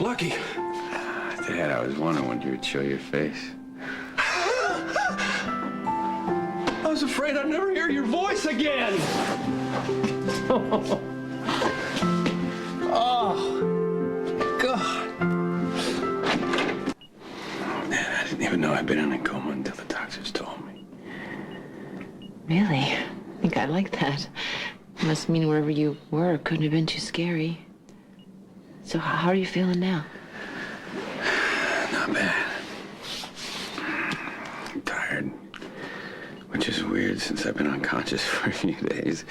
Lucky. Dad, I was wondering when you would show your face. I was afraid I'd never hear your voice again. Oh, God. Man, I didn't even know I'd been in a coma until the doctors told me. Really? I think I like that. Must mean wherever you were couldn't have been too scary. So how are you feeling now? Not bad. I'm tired, which is weird since I've been unconscious for a few days.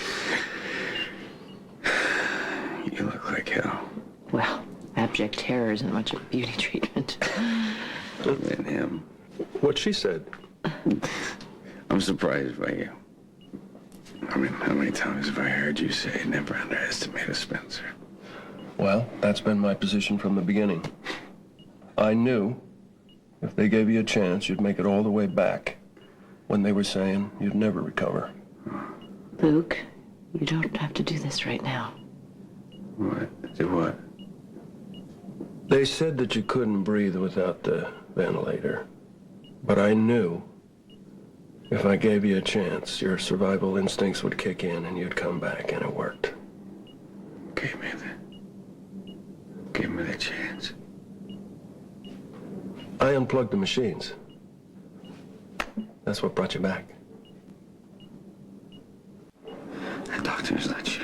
You look like hell. Well, abject terror isn't much of a beauty treatment. And him. What she said. I'm surprised by you. I mean, how many times have I heard you say never underestimate a Spencer? Well, that's been my position from the beginning. I knew if they gave you a chance, you'd make it all the way back when they were saying you'd never recover. Luke, you don't have to do this right now. What? Do what? They said that you couldn't breathe without the ventilator. But I knew if I gave you a chance, your survival instincts would kick in and you'd come back, and it worked. Give me the chance. I unplugged the machines. That's what brought you back. The doctors let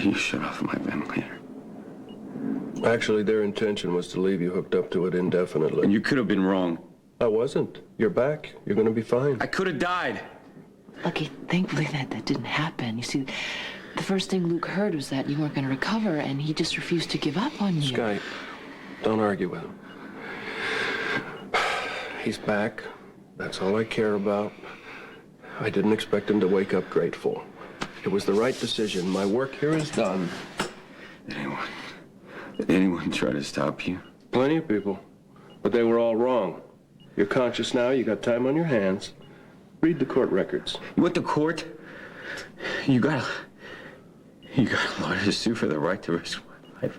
you shut off my ventilator. Actually, their intention was to leave you hooked up to it indefinitely. And you could have been wrong. I wasn't. You're back. You're going to be fine. I could have died. Lucky, thankfully that didn't happen. You see, the first thing Luke heard was that you weren't going to recover, and he just refused to give up on you. Skye, don't argue with him. He's back. That's all I care about. I didn't expect him to wake up grateful. It was the right decision. My work here is done. Did anyone try to stop you? Plenty of people, but they were all wrong. You're conscious now. You got time on your hands. Read the court records. You went to court? You got a lawyer to sue for the right to risk my life.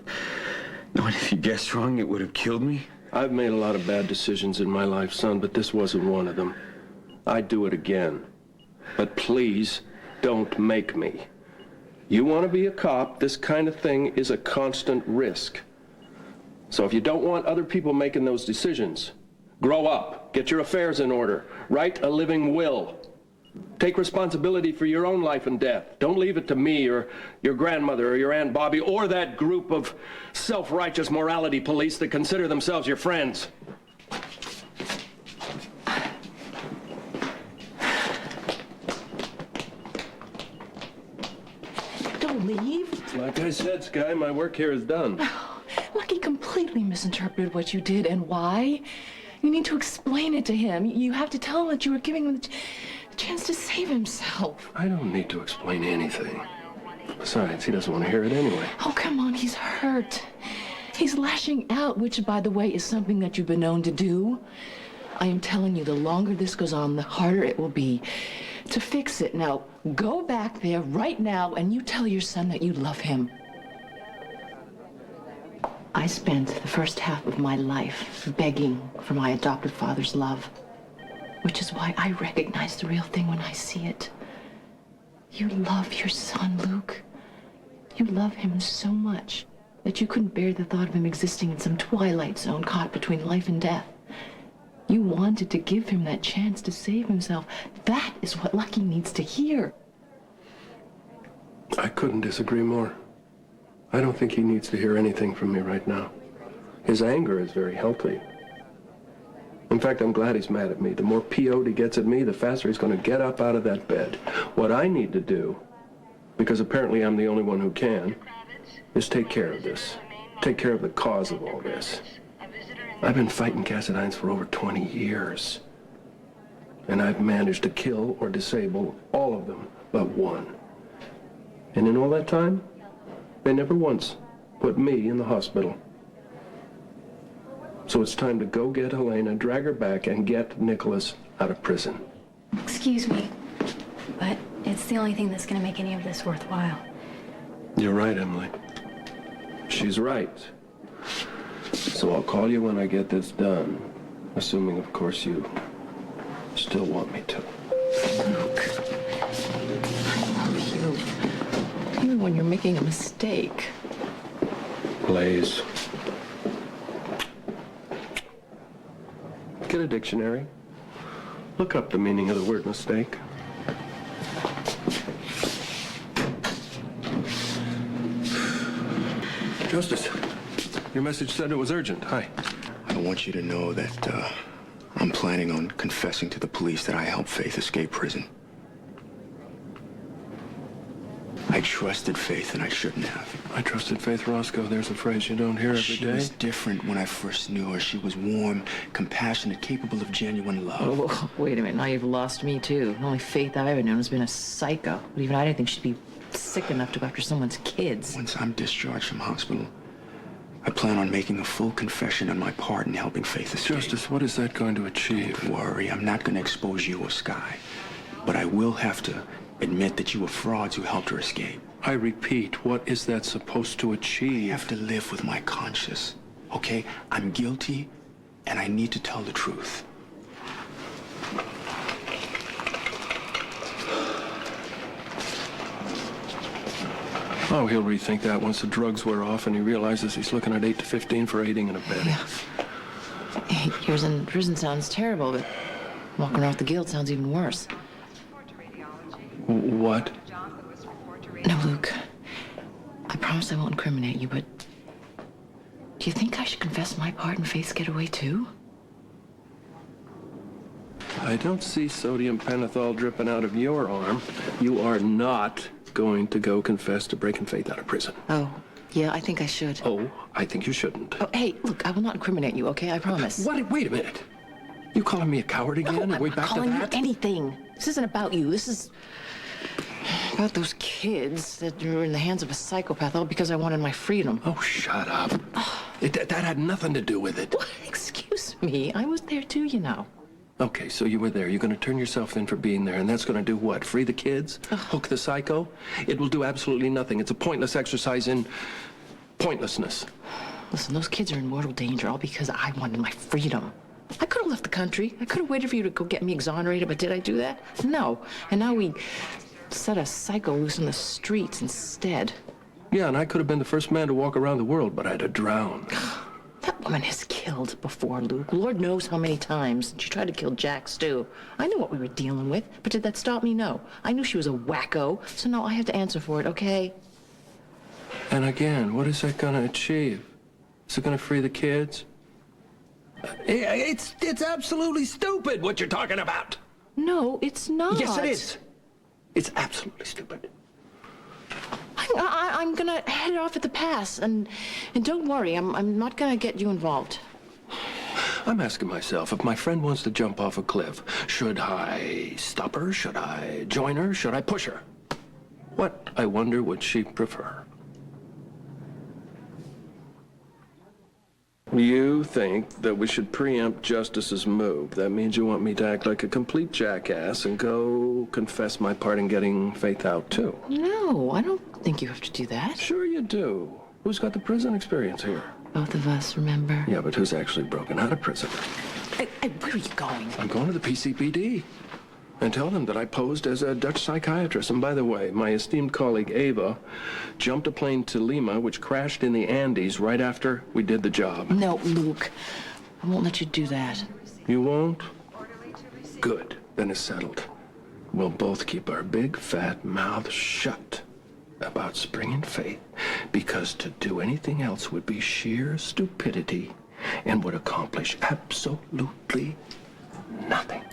Knowing if you guessed wrong, it would have killed me? I've made a lot of bad decisions in my life, son, but this wasn't one of them. I'd do it again. But please, don't make me. You want to be a cop, this kind of thing is a constant risk. So if you don't want other people making those decisions, grow up, get your affairs in order, write a living will. Take responsibility for your own life and death. Don't leave it to me or your grandmother or your Aunt Bobby or that group of self-righteous morality police that consider themselves your friends. Don't leave. Like I said, Skye, my work here is done. Lucky completely misinterpreted what you did and why. You need to explain it to him. You have to tell him that you were giving him the chance to save himself. I don't need to explain anything. Besides, he doesn't want to hear it anyway. Oh, come on, he's hurt. He's lashing out, which, by the way, is something that you've been known to do. I am telling you, the longer this goes on, the harder it will be to fix it. Now, go back there right now and you tell your son that you love him. I spent the first half of my life begging for my adoptive father's love, which is why I recognize the real thing when I see it. You love your son, Luke. You love him so much that you couldn't bear the thought of him existing in some twilight zone caught between life and death. You wanted to give him that chance to save himself. That is what Lucky needs to hear. I couldn't disagree more. I don't think he needs to hear anything from me right now. His anger is very healthy. In fact, I'm glad he's mad at me. The more PO'd he gets at me, the faster he's going to get up out of that bed. What I need to do, because apparently I'm the only one who can, is take care of this. Take care of the cause of all this. I've been fighting Cassidines for over 20 years. And I've managed to kill or disable all of them but one. And in all that time, they never once put me in the hospital. So it's time to go get Helena, drag her back, and get Nicholas out of prison. Excuse me, but it's the only thing that's going to make any of this worthwhile. You're right, Emily. She's right. So I'll call you when I get this done. Assuming, of course, you still want me to. Luke, I love you. Even when you're making a mistake. Blaze. Get a dictionary. Look up the meaning of the word mistake. Justus, your message said it was urgent. Hi. I want you to know that I'm planning on confessing to the police that I helped Faith escape prison. I trusted Faith and I shouldn't have. I trusted Faith Roscoe. There's a phrase you don't hear every She day. was different when I first knew her. She was warm, compassionate, capable of genuine love. Oh, wait a minute. Now you've lost me, too. The only Faith I've ever known has been a psycho. But even I didn't think she'd be sick enough to go after someone's kids. Once I'm discharged from hospital, I plan on making a full confession on my part in helping Faith escape. Justice, what is that going to achieve? Don't worry, I'm not going to expose you or Skye. But I will have to admit that you were frauds who helped her escape. I repeat, what is that supposed to achieve? I have to live with my conscience, okay? I'm guilty, and I need to tell the truth. Oh, he'll rethink that once the drugs wear off and he realizes he's looking at 8 to 15 for aiding and abetting. Yeah. 8 years in prison sounds terrible, but walking around with the guilt sounds even worse. What? No, Luke. I promise I won't incriminate you, but do you think I should confess my part in Faith's getaway, too? I don't see sodium pentothal dripping out of your arm. You are not going to go confess to breaking Faith out of prison. Oh, yeah, I think I should. Oh, I think you shouldn't. Oh, hey, look, I will not incriminate you, okay? I promise. What? Wait a minute. You calling me a coward again? No, Are I'm we not back to calling you that? anything. This isn't about you. This is about those kids that were in the hands of a psychopath, all because I wanted my freedom. Oh, shut up. That had nothing to do with it. What? Excuse me. I was there too, you know. Okay, so you were there. You're going to turn yourself in for being there, and that's going to do what? Free the kids? Hook the psycho? It will do absolutely nothing. It's a pointless exercise in pointlessness. Listen, those kids are in mortal danger, all because I wanted my freedom. I could have left the country. I could have waited for you to go get me exonerated, but did I do that? No. And now we set a psycho loose in the streets instead. Yeah, and I could have been the first man to walk around the world, but I'd have drowned. That woman has killed before, Luke. Lord knows how many times. She tried to kill Jack, too. I knew what we were dealing with, but did that stop me? No. I knew she was a wacko, so no, I have to answer for it, okay? And again, what is that going to achieve? Is it going to free the kids? It's absolutely stupid what you're talking about. No, it's not. Yes, it is. It's absolutely stupid. I'm gonna head off at the pass, and don't worry, I'm not gonna get you involved. I'm asking myself, if my friend wants to jump off a cliff, should I stop her? Should I join her? Should I push her? What, I wonder, would she prefer? You think that we should preempt Justus's move. That means you want me to act like a complete jackass and go confess my part in getting Faith out, too. No, I don't think you have to do that. Sure you do. Who's got the prison experience here? Both of us, remember? Yeah, but who's actually broken out of prison? Hey, where are you going? I'm going to the PCPD and tell them that I posed as a Dutch psychiatrist. And by the way, my esteemed colleague Ava jumped a plane to Lima, which crashed in the Andes right after we did the job. No, Luke. I won't let you do that. You won't? Good. Then it's settled. We'll both keep our big, fat mouths shut about springing Faith, because to do anything else would be sheer stupidity and would accomplish absolutely nothing.